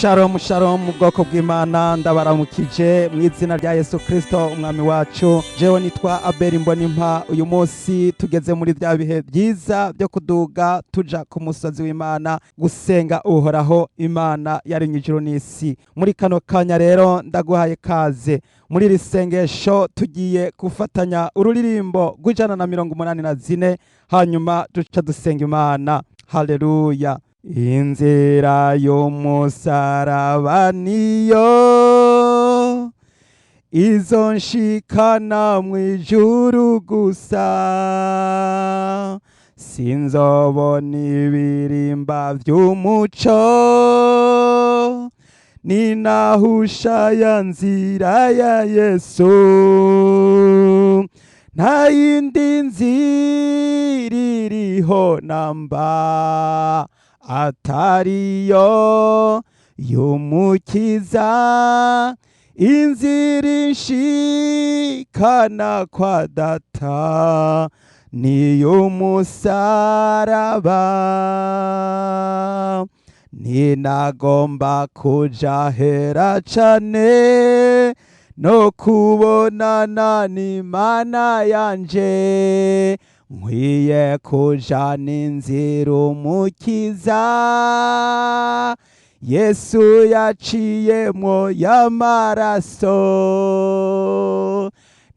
Shalom shalom mu bwoko bw'Imana ndabaramukije mu izina rya Yesu Kristo umwami wacu. Jewe nitwa Abeli Mbonimpa. Uyu munsi tugeze muri bya bihe byiza byo kuduga tuja ku musozi w'Imana gusenga uhoraho Imana yaremye ijuru n'isi. Muri kano kanya rero ndaguhaye kaze muri iri sengesho tugiye gufatanya ururirimbo rw'184 hanyuma duca dusenga Imana. Haleluya. Inzira y'umusaraba niyo izonshikana mw'ijuru gusa, sinzobona ibirimba vy'umuco ninahusha ya nzira ya Yesu. Nta yindi nzira iriho namba atariyo y'umukiza, inzira inshikana kwa data niy'umusaraba. Ninagomba kuja hera cane no kubonana n'Imana yanje, nkwiye kujana inzira umukiza Yesu yaciyemwo y'amaraso.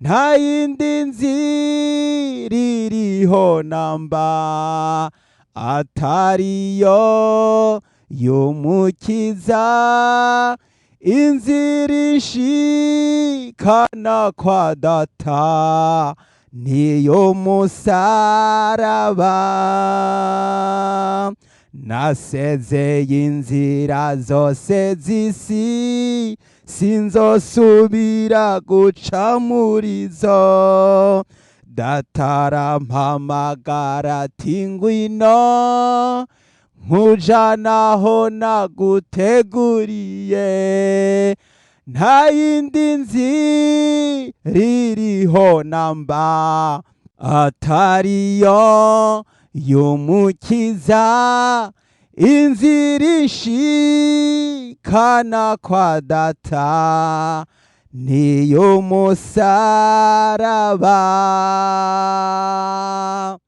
Nta yindi nzira iriho namba atariyo y'umukiza, inzira inshikana kwa data niy'umusaraba. Nasezeye inzira zose z'isi, sinzosubira guca murizo. Data arampamagara ati ngwino nkujanaho naguteguriye. Nta yindi nzira iriho namba atariyo y'umukiza, inzira inshikana kwa data niy'umusaraba.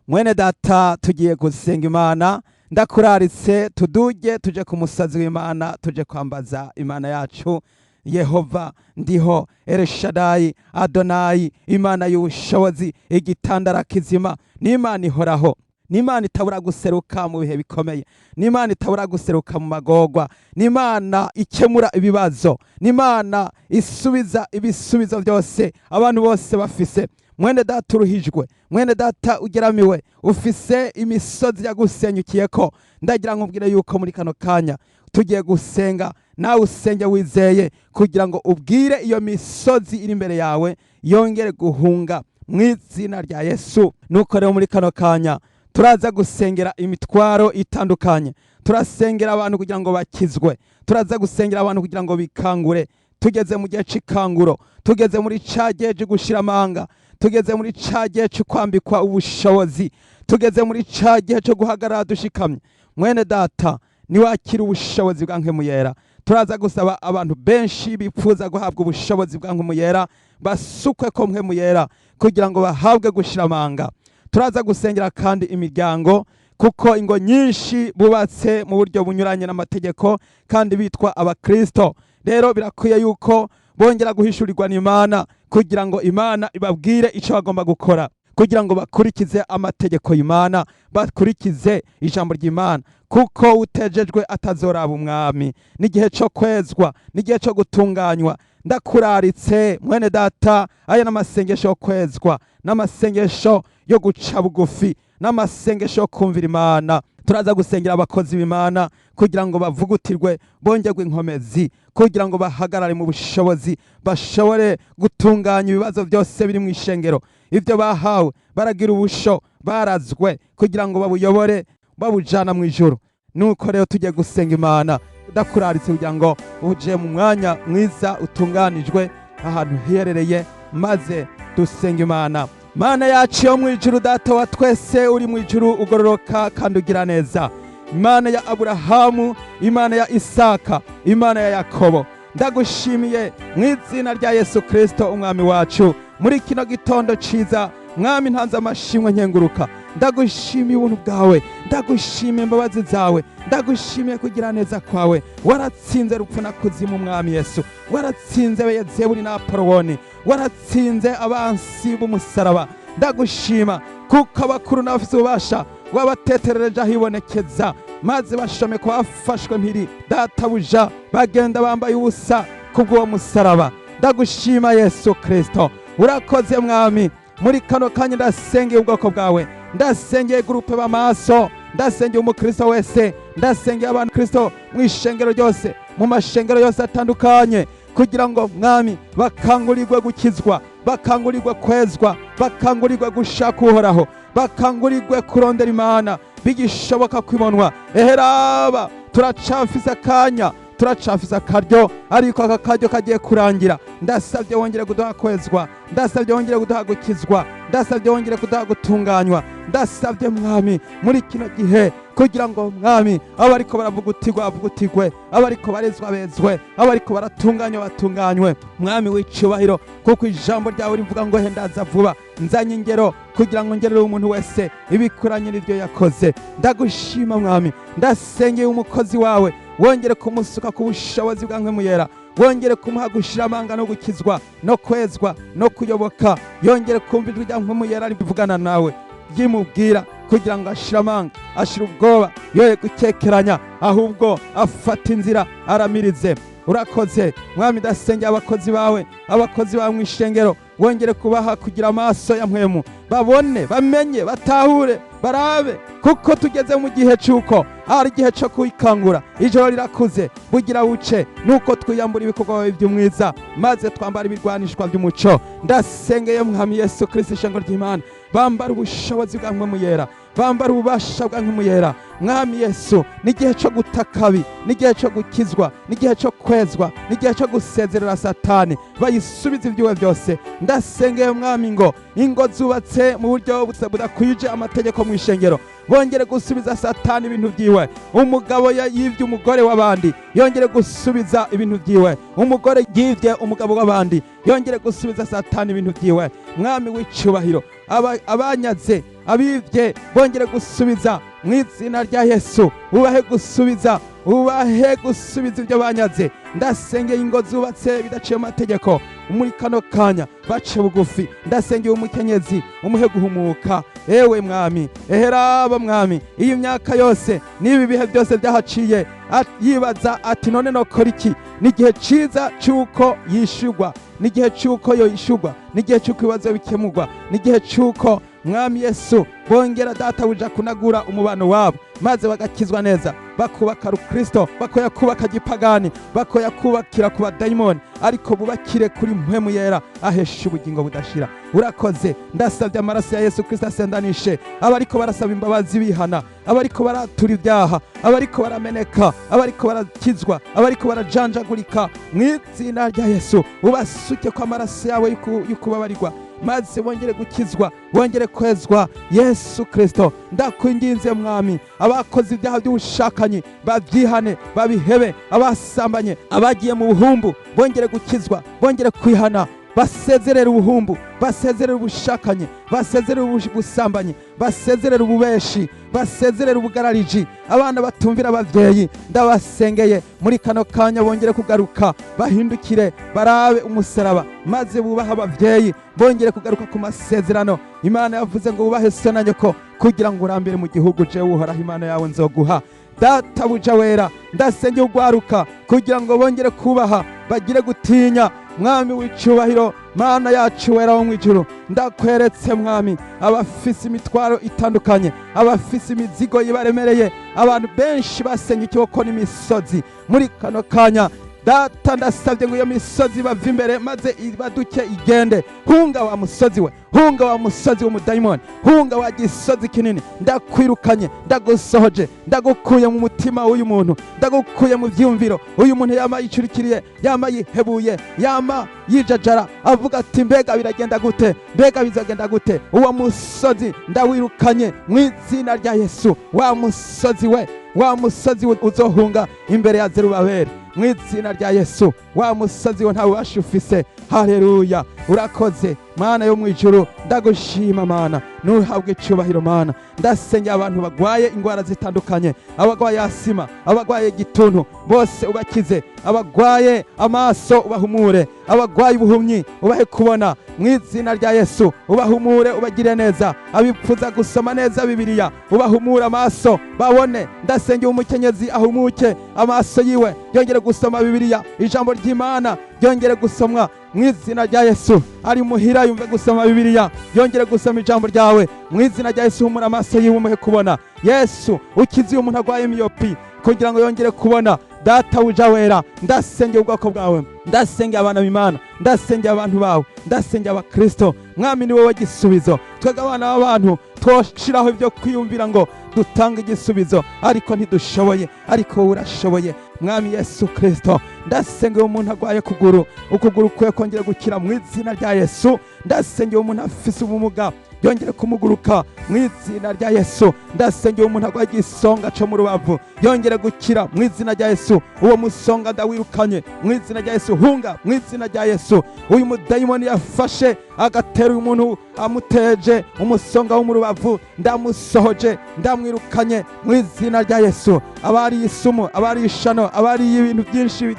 Mwene data, tugiye gusenga Imana. Ndakuraritse tuduge tuje ku musozi w'Imana, tuje kwambaza Imana yacu Yehova ndiho, Elshadai, Adonai, Imana y'ubushobozi, igitandara kizima. N'Imana ihoraho, n'Imana itabura guseruka mu bihe bikomeye, n'Imana itabura guseruka mu magorwa, n'Imana ikemura ibibazo, n'Imana isubiza ibisubizo byose abantu bose bafise. Mwene data uruhijwe, mwene data ugeramiwe, ufise imisozi yagusenyukiyeko, ndagira nkubwire yuko muri kano kanya tugiye gusenga, nawe usenge wizeye kugira ngo ubwire iyo misozi iri imbere yawe yongere guhunga mu izina rya Yesu. Nuko rero muri kano kanya turaza gusengera imitwaro itandukanye, turasengera abantu kugira ngo bakizwe, turaza gusengera abantu kugira ngo bikangure. Tugeze mu gihe c'ikanguro, tugeze muri ca gihe co gushira amanga, tugeze muri ca gihe co kwambikwa ubushobozi, tugeze muri ca gihe co guhagarara dushikamye. Mwene data, niwakira ubushobozi bwa Mpwemu Yera. Turaza gusaba abantu benshi bipfuza guhabwa ubushobozi bwa Mpwemu Yera, basukwe ko Mpwemu Yera kugira ngo bahabwe gushira amanga. Turaza gusengera kandi imiryango, kuko ingo nyinshi bubatse mu buryo bunyuranye n'amategeko kandi bitwa abakristo. Rero birakwiye yuko bongera guhishurirwa n'Imana kugira ngo Imana ibabwire ico bagomba gukora, kugira ngo bakurikize amategeko y'Imana, bakurikize ijambo ry'Imana, kuko utejejwe atazoraba umwami. N'igihe cyo kwezwa, n'igihe cyo gutunganywa. Ndakuraritse mwene data, aya n'amasengesho yo kwezwa, n'amasengesho yo guca bugufi, n'amasengesho yo kumvira Imana. Turaza gusengera abakozi b'Imana kugira ngo bavugutirwe, bongerwe inkomezi, kugira ngo bahagarare mu bushobozi, bashobore gutunganya ibibazo byose biri mu ishengero. Ivyo bahawe baragira ubusho, barazwe kugira ngo babuyobore, babujana mu ijuru. Nuko rero tugiye gusenga Imana. Ndakuraritse kugira ngo uje mu mwanya mwiza utunganijwe ahantu hiherereye, maze dusenga Imana. Mana yacu yo mu ijuru, data wa twese uri mu ijuru ugororoka kandi ugira neza. Imana ya Aburahamu, Imana ya Isaka, Imana ya Yakobo. Ndagushimiye mu izina rya Yesu Kristo umwami wacu. Muri kino gitondo ciza mwami ntanze amashimwe nkenguruka. Ndagushimiye ubuntu bwawe, ndagushimiye imbabazi zawe, ndagushimiye kugira neza kwawe. Waratsinze rupfu na kuzimu mwami Yesu, waratsinze Beyezebuli na Apoloni, waratsinze abansi b'umusaraba. Ndagushima kuko abakuru n'abafise ububasha wabateterereje ahibonekeza, maze bashome ko bafashwe mpiri databuja bagenda bambaye ubusa kubw'uwo musaraba. Ndagushima Yesu Kristo, urakoze mwami. Muri kano kanya ndasengeye ubwoko bwawe, ndasengeye gurupe b'amaso, ndasengeye umukristo wese, ndasengeye abantu Kristo mu ishengero ryose, mu mashengero yose atandukanye, kugira ngo mwami bakangurirwe gukizwa, bakangurirwe kwezwa, bakangurirwe gushaka uhoraho, bakangurirwe kurondera Imana bigishoboka kwibonwa. Eheraba turacafise akanya, turacafise akaryo, ariko aka karyo kagiye kurangira. Ndasabye wongere kuduha kwezwa, ndasabye wongere kuduha gukizwa, ndasabye wongere kuduha gutunganywa. Ndasabye mwami muri kino gihe kugira ngo mwami abariko baravugutirwa bavugutirwe, abariko barezwa bezwe, abariko baratunganywa batunganywe. Mwami w'icubahiro, kuko ijambo ryawe rivuga ngo hendaza vuba, nzanye ingero kugira ngo ngerere umuntu wese ibikuranye n'ivyo yakoze. Ndagushima mwami, ndasengeye umukozi wawe, wongere kumusuka ku bushobozi bwa Mpwemu Yera, wongere kumuha gushira amanga no gukizwa no kwezwa no kuyoboka. Yongere kumva ijwi rya Mpwemu Yera rivugana nawe, ryimubwira kugira ngo ashira amanga, ashira ubwoba, yoye gukekeranya, ahubwo afata inzira aramirize. Urakoze mwami, ndasengeye abakozi bawe, abakozi bawe mw'ishengero, wongere kubaha kugira amaso ya mpwemu, babone, bamenye, batahure, barabe, kuko tugeze mu gihe cy'uko ari igihe cyo kwikangura. Ijoro rirakuze bugira buce, nuko twiyambura ibikorwa byawe by'umwiza, maze twambara ibirwanishwa by'umuco. Ndasengeye mwami Yesu Kristo ishengero ry'Imana, bambara ubushobozi bwa Mpwemu Yera, bambara ububasha bwa Mpwemu Yera. Mwami Yesu, n'igihe cyo gutakabi, n'igihe cyo gukizwa, n'igihe cyo kwezwa, n'igihe cyo gusezerera Satani, bayisubize ibyiwe byose. Ndasengeye mwami ngo ingo zubatse mu buryo budakwije amategeko mu ishengero, bongere gusubiza Satani ibintu byiwe. Umugabo yivye umugore w'abandi, yongere gusubiza ibintu byiwe. Umugore yivye umugabo w'abandi, yongere gusubiza Satani ibintu byiwe. Mwami w'icubahiro, abanyaze, abivye, bongere gusubiza mu izina rya Yesu. Ubahe gusubiza, ubahe gusubiza ibyo banyaze. Ndasengeye ingo zubatse bidaciye amategeko, muri kano kanya bace bugufi. Ndasengeye umukenyezi, umuhe guhumuka. Ewe mwami, eheraba mwami, iyi myaka yose n'ibi bihe byose byahaciye, yibaza ati none nokora iki? N'igihe ciza cyuko yishurwa, n'igihe cyuko yoyishurwa, n'igihe cyuko ibibazo bikemurwa, n'igihe cyuko mwami Yesu bongera databuja kunagura umubano wabo, maze bagakizwa neza, bakubaka Kristo, bakoya kubaka gipagani, bakoya kubakira ku badayimoni, ariko bubakire kuri Mpwemu Yera ahesha ubugingo budashira. Urakoze, ndasabye amaraso ya Yesu Kristo asendanishe abariko barasaba imbabazi bihana, abariko baratura ibyaha, abariko barameneka, abariko barakizwa, abariko barajanjagurika. Mu izina rya Yesu ubasuke kwa amaraso yawe y'ukubabarirwa, maze bongere gukizwa, bongere kwezwa. Yesu Kristo, ndakwinginze mwami, abakoze ibyaha by'ubushakanyi babyihane, babihebe. Abasambanye, abagiye mu buhumbu, bongere gukizwa, bongere kwihana, basezerere ubuhumbu, basezerere ubushakanye, basezerere ubusambanyi, basezerere ububeshi, basezerere ubugarariji. Abana batumvira abavyeyi, ndabasengeye muri kano kanya bongere kugaruka, bahindukire, barabe umusaraba, maze bubaha abavyeyi, bongere kugaruka ku masezerano. Imana yavuze ngo ubahe so na nyoko, kugira ngo urambire mu gihugu jewe uhoraho Imana yawe nzoguha. Databuja wera, ndasengeye ugwaruka kugira ngo bongere kubaha, bagire gutinya. Mwami w'icubahiro, Mana yacu wera wo mw'ijuru, ndakweretse mwami abafise imitwaro itandukanye, abafise imizigo yibaremereye, abantu benshi basenye ikiboko n'imisozi. Muri kano kanya Data ndasabye ngo iyo misozi bava imbere, maze ibaduke igende. Hunga wa musozi we, hunga wa musozi w'umudayimoni, hunga wa gisozi kinini. Ndakwirukanye, ndagusohoje, ndagukuye mu mutima w'uyu muntu, ndagukuye mu vyumviro uyu muntu yama yicurikiriye, yama yihebuye, yama yijajara, avuga ati mbega biragenda gute, mbega bizagenda gute. Uwo musozi ndawirukanye mu izina rya Yesu. Wa musozi we, wa musozi uzohunga imbere ya Zerubabeli mu izina rya Yesu. Wa musozi wo ntawe ubasha ufise. Haleluya, urakoze Mana yo mwijuru, ndagushima Mana, nuhabwe icubahiro Mana. Ndasengera abantu bagwaye ingwara zitandukanye, abagwaye asima, abagwaye igituntu, bose ubakize, abagwaye amaso ubahumure, abagwaye ubuhumyi ubahe kubona mu izina rya Yesu. Ubahumure, ubagire neza, abipfuza gusoma neza Bibiliya ubahumure amaso babone. Ndasengera umukenyezi ahumuke amaso yiwe, yongere gusoma Bibiliya, ijambo ry'Imana yongere gusomwa mu izina rya Yesu. Ari muhira yumve gusoma Bibiliya, yongere gusoma ijambo ryawe mu izina rya Yesu. Humura amaso yiwe umuhe kubona. Yesu, ukize umuntu agwaye miyopi kugira ngo yongere kubona. Data uja wera, ndasengera ubwoko bwawe, ndasengera abana b'Imana, ndasengera abantu bawe, ndasengera abakristo. Mwami ni wowe gisubizo. Twebwe abana b'abantu twoshiraho ibyo kwiyumvira ngo dutanga igisubizo, ariko ntidushoboye, ariko wowe urashoboye. Mwami Yesu Kristo, ndasengera umuntu agwaye ukuguru kwe kongera gukira mu izina rya Yesu. Ndasengera umuntu afise ubumuga yongere kumuguruka mu izina rya Yesu. Ndasengera umuntu agwaye igisonga cyo mu rubavu yongere gukira mu izina rya Yesu. Uwo musonga ndawirukanye mu izina rya Yesu. Hunga mu izina rya Yesu. Uyu mudayimoni yafashe agatera uyu muntu amuteje umusonga wo mu rubavu, ndamusohoje, ndamwirukanye mu izina rya Yesu. Abari isumu, abari ishano, abari ibintu byinshi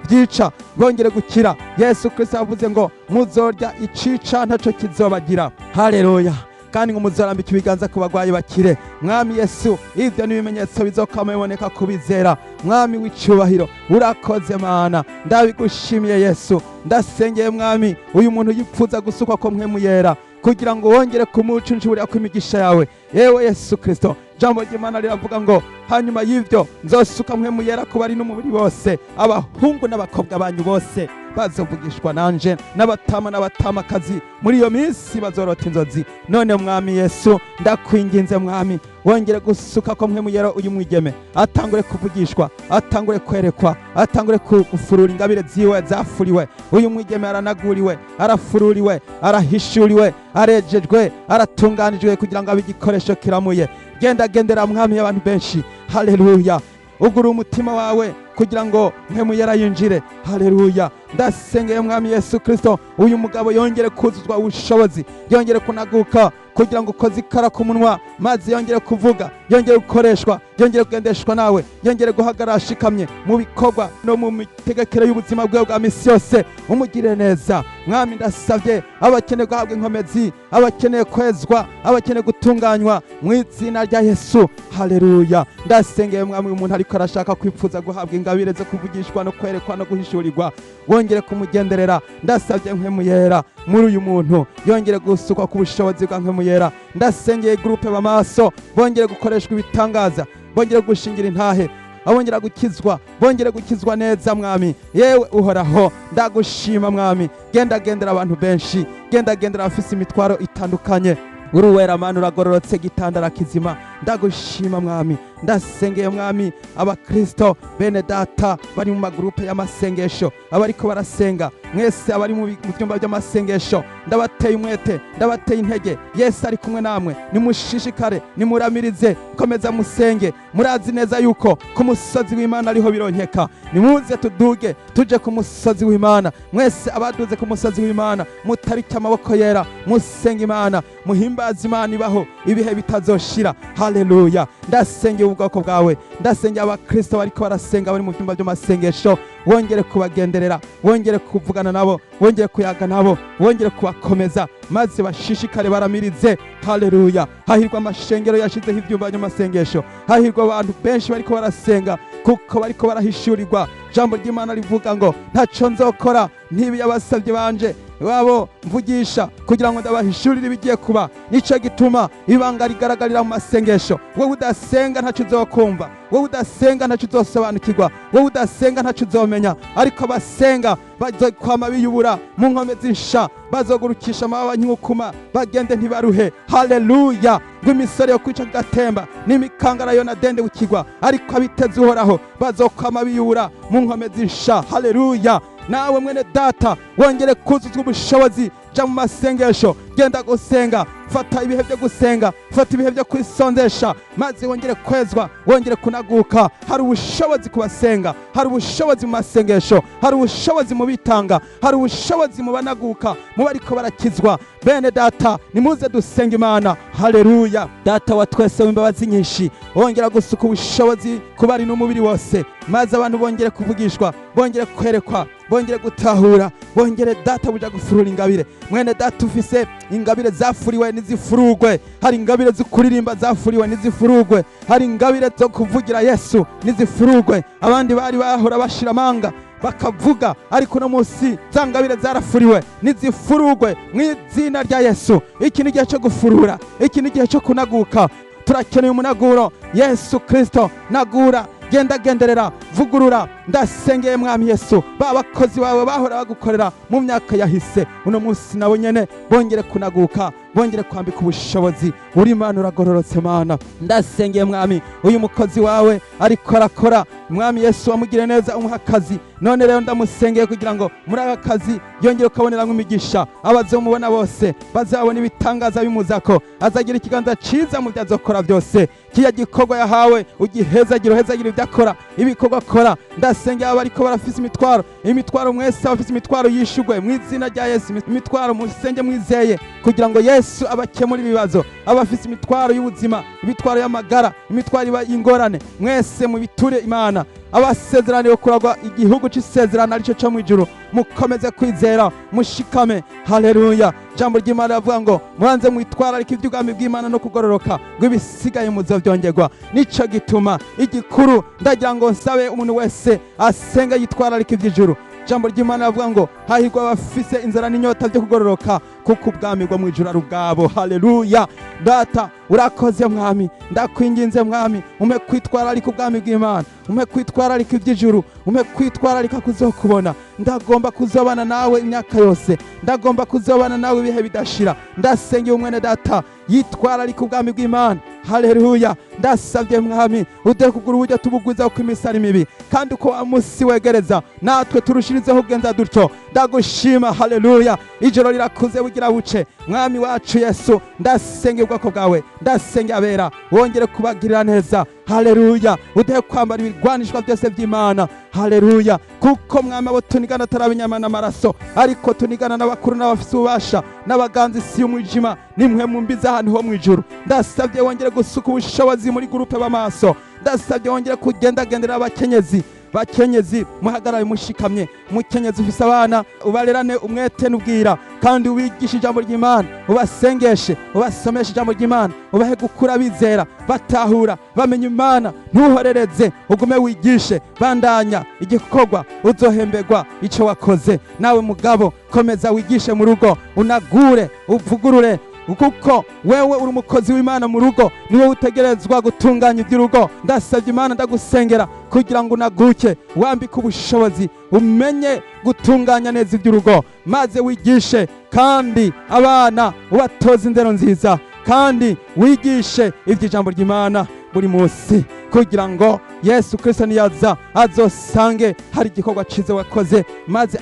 byica bongere gukira. Yesu Kristo yavuze ngo muzorya icica ntaco kizobagira. Haleluya. Kandi ngo muzorambika ibiganza ku bagwayi bakire. Mwami Yesu, ivyo ni ibimenyetso bizokama biboneka kubizera. Mwami w'icubahiro, urakoze Mana, ndabigushimiye Yesu. Ndasengeye Mwami uyu muntu yipfuza gusukwa ko mpwemu yera kugira ngo wongere kumucunjurira kw'imigisha yawe. Yewe Yesu Kristo, jambo ry'Imana riravuga ngo hanyuma y'ivyo nzosuka mpwemu yera ku bari n'umubiri bose, abahungu n'abakobwa banyu bose bazovugishwa nanje, n'abatama n'abatamakazi muri iyo minsi bazorota inzozi. None Mwami Yesu, ndakwinginze Mwami, wongere gusuka ko mpwemu yera uyu mwigeme atangure kuvugishwa, atangure kwerekwa, atangure kufurura ingabire ziwe zafuriwe. Uyu mwigeme aranaguriwe, arafururiwe, arahishuriwe, arejejwe, aratunganijwe kugira ngo abe igikoresho kiramuye. Gendera Mwami y'abantu benshi. Haleluya. Ugura umutima wawe kugira ngo mpwemu yera yinjire. Haleluya. Ndasengeye Mwami Yesu Kristo, uyu mugabo yongere kuzuzwa ubushobozi, yongere kunaguka kugira ngo ukoze ikara ku munwa maze yongere kuvuga, yongere gukoreshwa, yongere kugendeshwa nawe, yongere guhagarara ashikamye mu bikorwa no mu mitegekere y'ubuzima bwe bwa misi yose. Umugire neza Mwami. Ndasavye abakeneye guhabwa inkomezi, abakeneye kwezwa, abakeneye gutunganywa mu izina rya Yesu. Haleluya. Ndasengeye Mwami umuntu ariko arashaka kwipfuza guhabwa ingabire zo kuvugishwa no kwerekwa no guhishurirwa, wongere kumugenderera. Ndasavye mpwemu yera muri uyu muntu, yongere gusukwa ku bushobozi bwa mpwemu yera. Ndasengeye groupe b'amaso bongere gukoreshwa ibitangaza, bongere gushingira intahe, abongera gukizwa, bongere gukizwa neza Mwami. Yewe uhoraho, ndagushima Mwami. Gendera abantu benshi, gendera abafise imitwaro itandukanye. Uruwera Mana, uragororotse gitandara kizima. Ndagushima Mwami. Ndasengeye Mwami abakristo bene data bari mu magrupe y'amasengesho, abariko barasenga mwese, abari mu byumba by'amasengesho, ndabateye umwete, ndabateye intege. Yesu ari kumwe namwe, nimushishikare, nimuramirize, komeza musenge. Murazi neza yuko ku musozi w'Imana ariho bironkeka. Nimuze tuduge tuje ku musozi w'Imana. Mwese abaduze ku musozi w'Imana, mutarike amaboko yera, musenga Imana, muhimbaza Imana ibaho ibihe bitazoshira. Haleluya. Ndasengeye ubwoko bwawe, ndasengeye abakristo bariko barasenga bari mu byumba by'amasengesho, wongere kubagenderera, wongere kuvugana nabo, wongere kuyaga nabo, wongere kubakomeza maze bashishikare baramirize. Haleluya. Hahirwa amashengero yashizeho ibyumba by'amasengesho, hahirwa abantu benshi bariko barasenga kuko bariko barahishurirwa. Jambo ry'Imana rivuga ngo ntaco nzokora ntibi yabasavye banje wabo mvugisha kugira ngo ndabahishurire ibigiye kuba. Nico gituma ibanga rigaragarira mu masengesho. Wowe udasenga ntaco uzokumva, wowe udasenga ntaco uzosobanukirwa, wowe udasenga ntaco uzomenya. Ariko abasenga bazokwama biyubura mu nkome z'insha, bazogurukisha amababa nk'ukuma, bagende ntibaruhe. Haleluya. Ngo imisore yo kwica gatemba n'imikangara yo nadende ukigwa, ariko abiteze uhoraho bazokwama biyubura mu nkome z'insha. Haleluya. nawe mwene data wongere kuzuzwa ubushobozi, ja mu masengesho, genda gusenga, fata ibihe byo gusenga, fata ibihe byo kwisondesha, maze wongere kwezwa, wongere kunaguka. Hari ubushobozi kubasenga, hari ubushobozi mu masengesho, hari ubushobozi mu bitanga, hari ubushobozi mu banaguka, mu bariko barakizwa. Bene data, nimuze dusenga Imana. Haleluya. Data wa twese w'imbabazi nyinshi, wongera gusuka ubushobozi ku bari n'umubiri wose, maze abantu bongere kuvugishwa, bongere kwerekwa, bongere gutahura, bongere data buja gufurura ingabire. Mwene data ufise ingabire zafuriwe nizifurugwe, hari ingabire zo kuririmba zafuriwe nizifurugwe, hari ingabire zo kuvugira Yesu nizifurugwe. Abandi bari bahora bashira amanga bakavuga, ariko no munsi za ngabire zarafuriwe nizifurugwe mu izina rya Yesu. Iki ni igihe cyo gufurura, iki ni igihe cyo kunaguka. Turakeneye umunaguro. Yesu Kristo, nagura, genderera, vugurura. Ndasengeye Mwami Yesu, babakozi bawe bahora bagukorera mu myaka yahise, uno munsi nabo nyene bongere kunaguka, bongere kwambika ubushobozi. Uri Imana uragororotse Mana. Ndasengeye Mwami uyu mukozi wawe ariko arakora, Mwami Yesu wamugire neza, umuha akazi. None rero ndamusengeye kugira ngo muri aka kazi yongere ukabonera nk'imigisha, abazomubona bose bazabona ibitangaza bimuzako, azagira ikiganza ciza mu byazokora byose. Kiya gikorwa yahawe ugihezagira ibyo akora, ibikorwa akora. Ndasengeye abariko barafise imitwaro mwese abafise imitwaro yishugwe mu izina rya Yesu. Imitwaro musenge mwizeye kugira ngo Yesu abakemura ibibazo. Abafise imitwaro y'ubuzima, imitwaro y'amagara, imitwaro y'ingorane, mwese mu biture Imana. Abasezeraniwe kuragwa igihugu c'isezerano arico cyo mu ijuru, mukomeze kwizera, mushikame. Haleluya. Jambo ry'Imana yavuga ngo muranze mwitwara ariko iby'ubwami bw'Imana no kugororoka gw'ibisigaye muzovyongerwa. Nico gituma igikuru ndagira ngo nsabe umuntu wese asenga yitwara ariko iby'ijuru. Jambo ry'Imana yavuga ngo hahirwa abafise inzara n'inyota byo kugororoka, kuko ubwami bwo mu ijuru ari ubwabo. Haleluya. Data urakoze Mwami, ndakwinginze Mwami, ume kwitwara ariko ubwami bw'Imana, ume kwitwara ariko iby'ijuru, ume kwitwara ariko kuzokubona. Ndagomba kuzobana nawe imyaka yose, ndagomba kuzobana nawe ibihe bidashira. Ndasengeye umwene data yitwara ariko ubwami bw'Imana. Haleluya. Ndasabye Mwami ude kugura uburyo tubugwiza ku imisari mibi, kandi uko wa musi wegereza natwe turushirizeho kugenza dutyo. Ndagushima. Haleluya. Ijoro rirakuze bugira buce. Mwami wacu Yesu, ndasengeye ubwoko bwawe, ndasengeye abera, wongere kubagirira neza. Haleluya. Ude kwambara ibirwanishwa byose by'Imana. Haleluya. Kuko Mwami abo tunigana atari inyama n'amaraso, ariko tunigana n'abakuru n'abafise ububasha n'abaganzi isi y'umwijima, nimwe mu mbiza ahantu ho mu ijuru. Ndasabye wongere gusuka ubushobozi muri gurupe b'amaso. Ndasabye wongere kugendagendera abakenyezi muhagarare mushikamye. Mukenyezi ufise abana ubarerane umwete n'ubwira, kandi ubigishe ijambo ry'Imana, ubasengeshe, ubasomeshe ijambo ry'Imana, ubahe gukura bizera, batahura, bamenya Imana. Ntuhorereze, ugume wigishe, bandanya igikorwa, uzohemberwa ico wakoze. Nawe mugabo komeza wigishe mu rugo, unagure, uvugurure, kuko wewe uri umukozi w'Imana mu rugo, niwe utegerezwa gutunganya iby'urugo. Ndasabye Imana, ndagusengera kugira ngo unaguke, wambike ubushobozi, umenye gutunganya neza iby'urugo, maze wigishe kandi abana ubatoza indero nziza, kandi wigishe iby'ijambo ry'Imana buri munsi, kugira ngo Yesu Kristo niyaza azosange hari igikorwa ciza wakoze, maze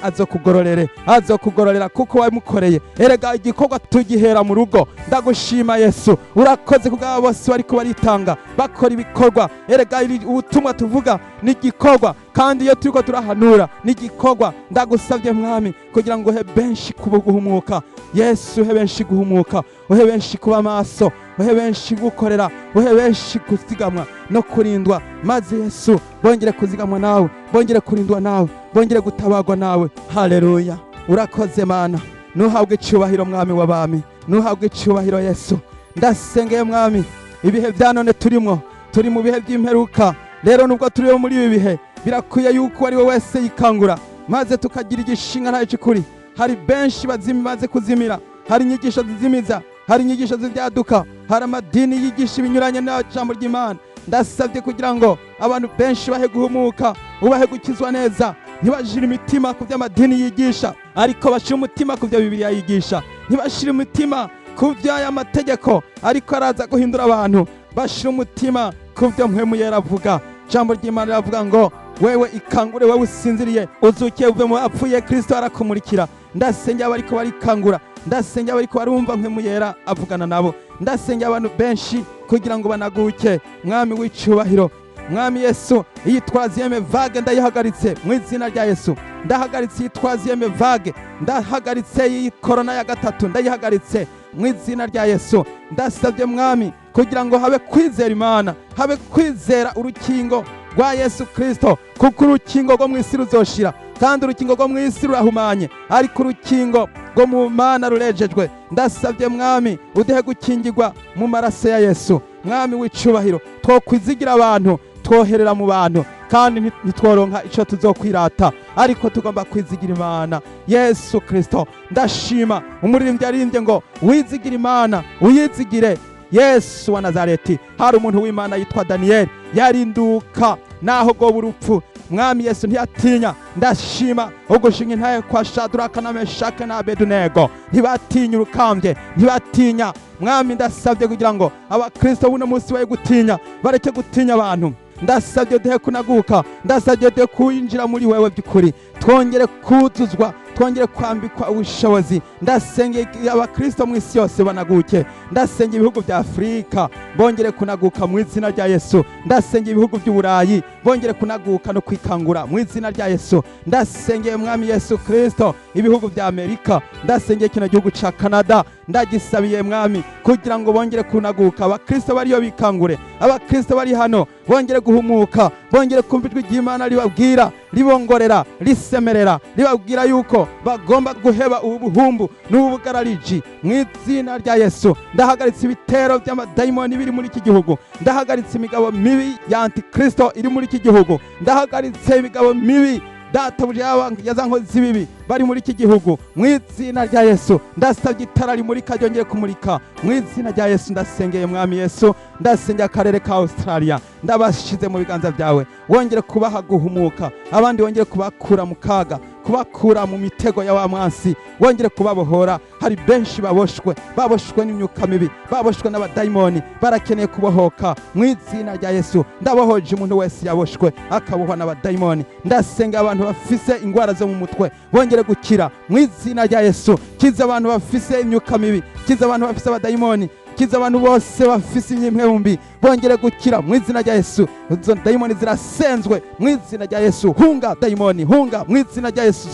azokugororera kuko wamukoreye. Erega igikorwa tugihera mu rugo. Ndagushima Yesu, urakoze kubw'abo bose bariko baritanga bakora ibikorwa. Erega ubutumwa tuvuga ni igikorwa, kandi iyo turiko turahanura ni igikorwa. Ndagusabye Mwami kugira ngo uhe benshi guhumuka. Yesu, uhe benshi guhumuka, uhe benshi kuba maso, uhe benshi gukorera, uhe benshi kuzigamwa no kurindwa, maze Yesu bongere kuzigamwa nawe, bongere kurindwa nawe, bongere gutabagwa nawe. Haleluya. Urakoze Mana. Nuhabwe icubahiro Mwami w'abami, nuhabwe icubahiro Yesu. Ndasengeye Mwami ibihe bya none turi mu bihe by'imperuka. Rero nubwo turiho muri ibi bihe, birakwiye yuko ari we wese yikangura, maze tukagira igishinga nta cy'ukuri. Hari benshi bazimaze kuzimira, hari inyigisho zizimiza, hari inyigisho z'ibyaduka, hari amadini yigisha ibinyuranye n'ijambo ry'Imana. Ndasabye kugira ngo abantu benshi bahe guhumuka, ubahe gukizwa neza, ntibashire imitima ku by'amadini yigisha, ariko bashire umutima ku byo Bibiliya yigisha. Ntibashire umutima ku by'aya mategeko, ariko araza guhindura abantu. Bashire umutima ku byo mpwemu yera avuga. ijambo ry'Imana riravuga ngo wewe ikangure, wewe usinziriye uzuke uve mu bapfuye, Kristo arakumurikira. Ndasengera abariko barikangura, ndasengera abariko barumva mpwemu yera avugana nabo, ndasengera abantu benshi kugira ngo banaguke. Mwami w'icubahiro, Mwami Yesu, iyi troisième vague ndayihagaritse mu izina rya Yesu. Ndahagaritse iyi troisième vague, ndahagaritse iyi corona ya gatatu, ndayihagaritse mu izina rya Yesu. Ndasabye Mwami kugira ngo habe kwizera Imana, habe kwizera urukingo rwa Yesu Kristo, kuko urukingo rwo mu isi ruzoshira kandi urukingo rwo mu isi rurahumanye, ariko urukingo rwo mu Mana rurejejwe. Ndasabye Mwami udehe gukingirwa mu maraso ya Yesu. Mwami w'icubahiro, twokwizigira abantu, twoherera mu bantu kandi ntitworonka ico tuzokwirata, ariko tugomba kwizigira Imana Yesu Kristo. Ndashima umuririmbyi aririmbye ngo wizigira Imana uyizigire Yesu wa Nazareti. Hari umuntu w'Imana yitwa Daniel yarinduka naho go burupfu, Mwami Yesu ntiyatinya. Ndashima ugushinga intaye kwa Shadraka na Meshake na Abedunego, ntibatinya urukambye, ntibatinya. Mwami ndasabye kugira ngo abakristo buno munsi baye gutinya, bareke gutinya abantu. Ndasabye duhe kunaguka, ndasabye duhe kuyinjira muri wewe by'ukuri, twongere kuzuzwa, twongere kwambikwa ubushobozi. Ndasenge abakristo mu isi yose banaguke, ndasenge ibihugu bya Afrika bongere kunaguka mu izina rya Yesu. Ndasenge ibihugu by'Uburayi bongere kunaguka no kwikangura mu izina rya Yesu. Ndasenge Mwami Yesu Kristo ibihugu bya Amerika, ndasenge kino gihugu ca Canada, ndagisabiye Mwami kugira ngo bongere kunaguka. Abakristo bariyo bikangure, abakristo bari hano bongere guhumuka, bongere kumva ijwi ry'Imana ribabwira, ribongorera, risemerera, ribabwira yuko bagomba guheba ubuhumbu n'ubugarariji mu izina rya Yesu. Ndahagaritse ibitero by'amadayimoni biri muri iki gihugu, ndahagaritse imigabo mibi ya Antikristo iri muri iki gihugu, ndahagaritse imigabo mibi databuja yazankoze zibibi bari muri iki gihugu mu izina rya Yesu. Ndasabye itara rimurika ryongeye kumurika mu izina rya Yesu. Ndasengeye Mwami Yesu, ndasengeye akarere ka Australia, ndabashize mu biganza byawe, wongere kubaha guhumuka, abandi wongere kubakura mu kaga, kubakura mu mitego ya wa mwansi, wongere kubabohora. Hari benshi baboshwe n'imyuka mibi, baboshwe n'abadayimoni, barakeneye kubohoka mu izina rya Yesu. Ndabohoje umuntu wese yaboshwe akabohwa n'abadayimoni. Ndasenga abantu bafise ingwara zo mu mutwe bongere gukira mu izina rya Yesu. Kiza abantu bafise imyuka mibi, kiza abantu bafise abadayimoni, kiza abantu bose bafise imyemwe bongere gukira mu izina rya Yesu. Izo dayimoni zirasenzwe mu izina rya Yesu. Hunga dayimoni, hunga mu izina rya Yesu.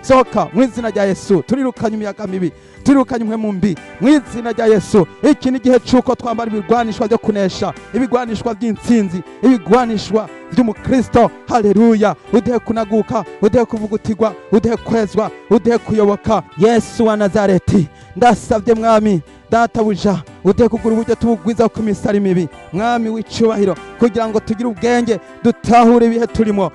Sohoka mu izina rya Yesu. Turirukanye imiyaga mibi, turirukanye impwemu mbi mu izina rya Yesu. Iki ni igihe cy'uko twambara ibigwanishwa byo kunesha, ibigwanishwa by'intsinzi, ibigwanishwa by'umukristo. Haleluya. Udehe kunaguka, udehe kuvugutirwa, udehe kwezwa, udehe kuyoboka Yesu wa Nazareti. Ndasabye Mwami databuja udehe kugura uburyo tubugwiza ku misari mibi, Mwami w'icubahiro, kugira ngo tugire ubwenge, dutahure ibihe turimo,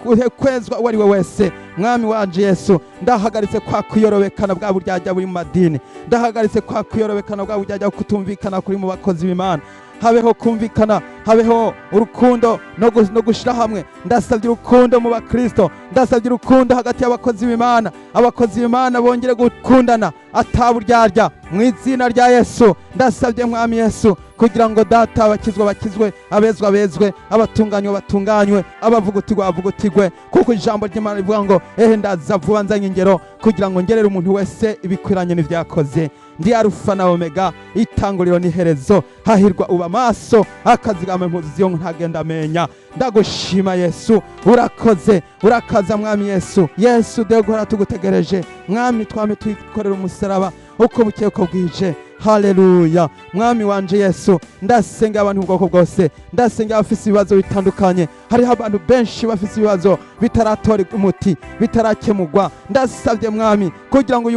udehe kwezwa uwo ari we wese. Mwami wanje Yesu, ndahagaritse kwa kuyorobekana bwa buryarya buri mu madini, ndahagaritse kwa kuyorobekana bwa buryarya kutumvikana kuri mu bakozi b'Imana. Habeho kumvikana, habeho urukundo no gushira hamwe. Ndasabye urukundo mu bakristo, ndasabye urukundo hagati y'abakozi b'Imana. Abakozi b'Imana bongere gukundana ataburyarya mu izina rya Yesu. Ndasabye Mwami Yesu kugira ngo data bakizwe, abezwa bezwe, abatunganywe batunganywe, abavugutirwa bavugutirwe, kuko ijambo ry'Imana rivuga ngo ndaza vuba nzanye ingero kugira ngo ngerere umuntu wese ibikwiranye n'ivyakoze. Ndi Arufa na Omega, itanguriro n'iherezo. Hahirwa uba maso akazigama impuzu ziyo ntagenda amenya. Ndagushima Yesu, urakaza Mwami Yesu. Yesu degora tugutegereje Mwami, twame twikorera umusaraba uko bukeye uko bwije. Haleluya. Mwami wanje Yesu, ndasenga abantu ubwoko bwose, ndasenga abafise ibibazo bitandukanye. Hariho abantu benshi bafise ibibazo bitaratora umuti, bitarakemurwa. Ndasabye Mwami kugira ngo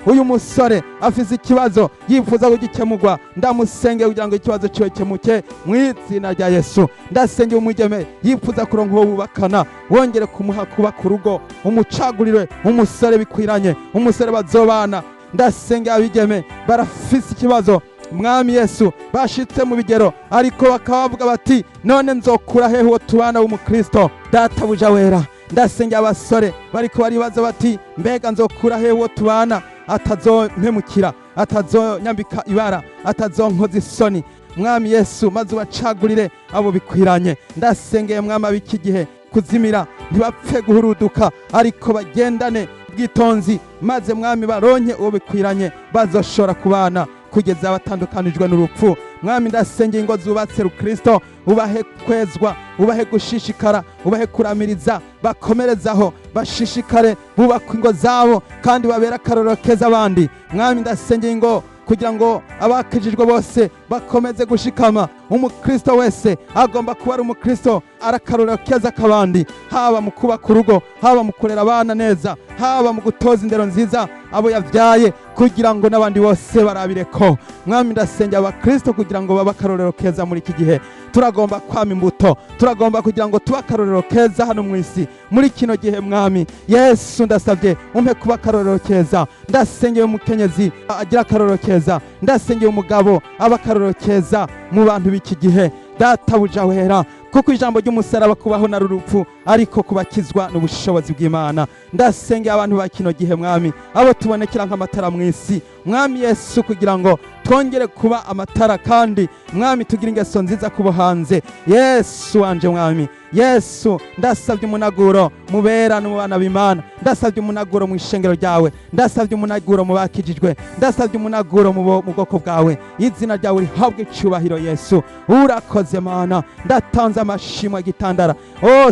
uyu musore afise ikibazo yifuza kugikemurwa, ndamusenge kugira ngo ikibazo cyo kemuke mu izina rya Yesu. Ndasenge umugeme yifuza kuronka uwo bubakana, wongere kumuha kuba ku rugo, umucagurire umusore bikwiranye, umusore bazobana. Ndasenga abigeme barafise ikibazo, Mwami Yesu, bashitse mu bigero ariko bakavuga bati none nzokura hehe uwo tubana w'umukristo. Databuja wera, ndasenga abasore bariko baribaza bati mbega nzokura hehe uwo tubana atazompemukira, atazonyambika ibara, atazonkoza isoni. mwami Yesu, maze ubacagurire abo bikwiranye. Ndasengeye mwami ab'iki gihe kuzimira ntibapfe guhuruduka, ariko bagendane bwitonzi, maze mwami baronke uwo bikwiranye bazoshora kubana kugeza abatandukanijwe n'urupfu. Mwami ndasengeye ingo zubatse Rukristo, ubahe kwezwa, ubahe gushishikara, ubahe kuramiriza, bakomerezaho, bashishikare bubaka ingo zabo kandi babera akarorero keza abandi. Mwami ndasengeye ingo kugira ngo abakijijwe bose bakomeze gushikama. Umukristo wese agomba kuba ari umukristo arakarorero keza kabandi, haba mu kubaka urugo, haba mu kurera abana neza, haba mu gutoza indero nziza abo yavyaye, kugira ngo n'abandi bose barabireko. Mwami ndasengeye abakristo kugira ngo babe akarorero keza muri iki gihe. Turagomba kwama imbuto, turagomba kugira ngo tuba akarorero keza hano mu isi muri kino gihe. Mwami Yesu ndasavye umpe kuba akarorero keza. Ndasengeye umukenyezi agira akarorero keza, ndasengeye umugabo aba akarorero keza mu bantu b'iki gihe. Databuja wera, kuko ijambo ry'umusaraba kubaho na rurupfu, ariko kubakizwa n'ubushobozi bw'Imana. Ndasengeye abantu ba kino gihe mwami, abo tubonekera nk'amatara mu isi mwami Yesu, kugira ngo twongere kuba amatara kandi mwami tugira ingeso nziza kubo hanze. Yesu wanje mwami Yesu, ndasavye umunaguro mubera no mu bana b'Imana, ndasavye umunaguro mu ishengero ryawe, ndasavye umunaguro mu bakijijwe, ndasavye umunaguro mu bwoko bwawe. Izina ryawe rihabwe icubahiro Yesu. Urakoze Mana, ndatanze amashimwe gitandara.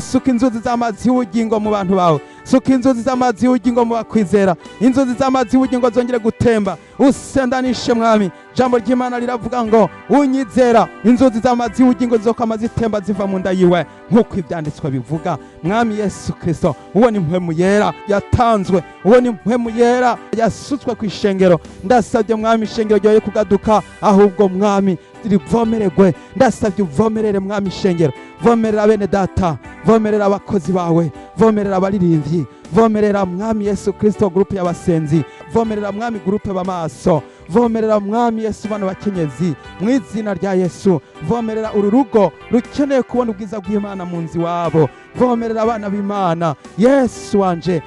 Suka inzuzi z'amazi y'ubugingo mu bantu bawe, suka inzuzi z'amazi y'ubugingo mu bakwizera, inzuzi z'amazi y'ubugingo zongere gutemba. Usendanishe mwami, jambo ry'Imana riravuga ngo unyizera inzuzi z'amazi y'ubugingo zizokama zitemba ziva mu nda yiwe, nk'uko ivyanditswe bivuga. Mwami Yesu Kristo, uwo ni mpwemu yera yatanzwe, uwo ni mpwemu yera yasutswe ku ishengero. Ndasavye mwami ishengero ryoye kugaduka, ahubwo mwami rivomererwe. Ndasavye uvomerere mwami ishengero, vomerera bene data, vomerera abakozi bawe, vomerera abaririmbyi, vomerera mwami Yesu Kristo grupe y'abasenzi, vomerera mwami grupe b'amaso, vomerera mwami Yesu bano bakenyezi mu izina rya Yesu. Vomerera uru rugo rukeneye kubona ubwiza bw'Imana mu nzi wabo, vomerera abana b'Imana. Yesu wanje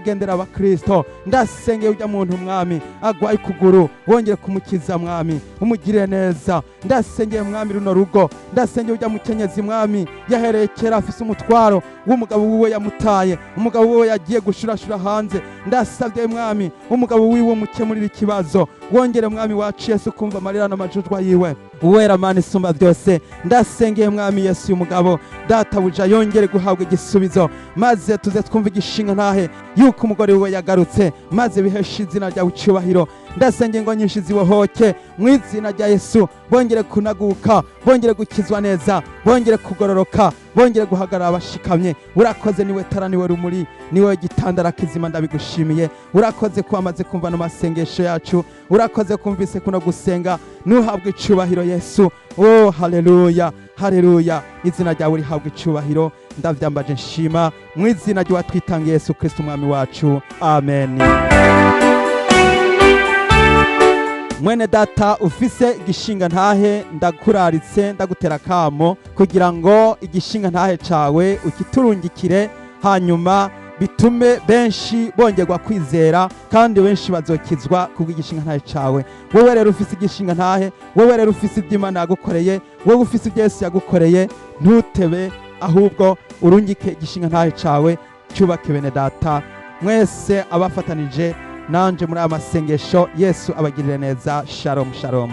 gendera abakristo. Ndasengeye ujya muntu mwami agwaye kuguru, wongere kumukiza mwami, umugire neza. Ndasengeye mwami runo rugo, ndasengeye ujya mukenyezi mwami yaherekera afise umutwaro w'umugabo wiwe yamutaye, umugabo wiwe yagiye gushurashura hanze. Ndasavye mwami umugabo wiwe mukemurira ikibazo, wongere mwami wacu Yesu kumva amarira n'amajujwa yiwe. Uwera Mana isumba byose, ndasengeye mwami Yesu umugabo databuja yongere guhabwa igisubizo, maze tuze twumva igishinga ntahe yuko umugore wiwe yagarutse, maze bihesha izina ryawe icubahiro. Ndasengeye ngo nyinshi zibohoke mu izina rya Yesu, bongere kunaguka, bongere gukizwa neza, bongere kugororoka, bongere guhagarara bashikamye. Urakoze, niwe tara, niwe rumuri, niwe gitandara kizima. Ndabigushimiye. Urakoze kwamaze kumva no masengesho yacu, urakoze kumvise kuno gusenga. Nuhabwe icubahiro Yesu. Oh haleluya, haleluya. Izina ryawe rihabwe icubahiro. Ndavyambaje nshima mu izina rya twitangiye Yesu Kristo umwami wacu. Amen. Mwene data ufise igishinga ntahe, ndakuraritse ndagutera kamo kugira ngo igishinga ntahe cawe ukiturungikire, hanyuma bitume benshi bongerwa kwizera kandi benshi bazokizwa kubw'igishinga ntahe cawe. Wowe rero ufise igishinga ntahe, wowe rero ufise iby'Imana yagukoreye, wowe ufise ibyo Yesu yagukoreye, ntutebe, ahubwo urungike igishinga ntahe cawe cyubake bene data. Mwese abafatanije nanje muri aya masengesho, Yesu abagirire neza. Shalom shalom.